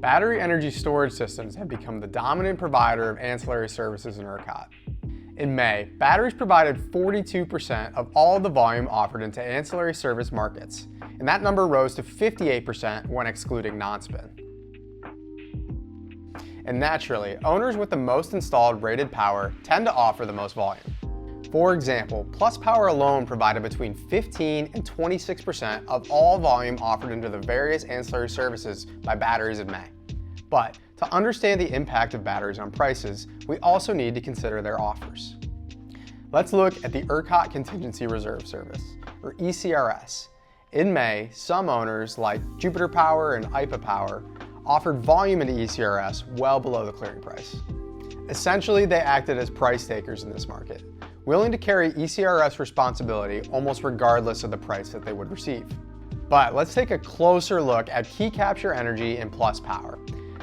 Battery energy storage systems have become the dominant provider of ancillary services in ERCOT. In May, batteries provided 42% of all of the volume offered into ancillary service markets, and that number rose to 58% when excluding non-spin. And naturally, owners with the most installed rated power tend to offer the most volume. For example, Plus Power alone provided between 15 and 26% of all volume offered into the various ancillary services by batteries in May. But to understand the impact of batteries on prices, we also need to consider their offers. Let's look at the ERCOT Contingency Reserve Service, or ECRS. In May, some owners like Jupiter Power and Aypa Power offered volume into ECRS well below the clearing price. Essentially, they acted as price takers in this market, willing to carry ECRS responsibility almost regardless of the price that they would receive. But let's take a closer look at Key Capture Energy and Plus Power.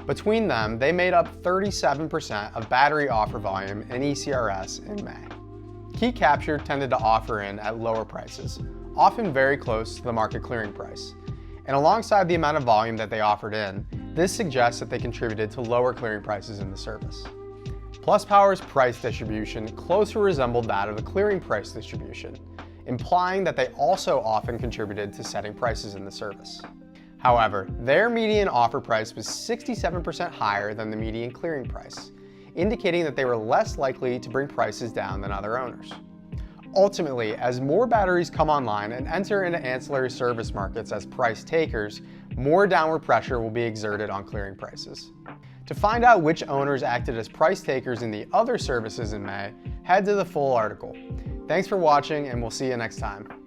Between them, they made up 37% of battery offer volume in ECRS in May. Key Capture tended to offer in at lower prices, often very close to the market clearing price. And alongside the amount of volume that they offered in, this suggests that they contributed to lower clearing prices in the service. Plus Power's price distribution closely resembled that of the clearing price distribution, implying that they also often contributed to setting prices in the service. However, their median offer price was 67% higher than the median clearing price, indicating that they were less likely to bring prices down than other owners. Ultimately, as more batteries come online and enter into ancillary service markets as price takers, more downward pressure will be exerted on clearing prices. To find out which owners acted as price takers in the other services in May, head to the full article. Thanks for watching, and we'll see you next time.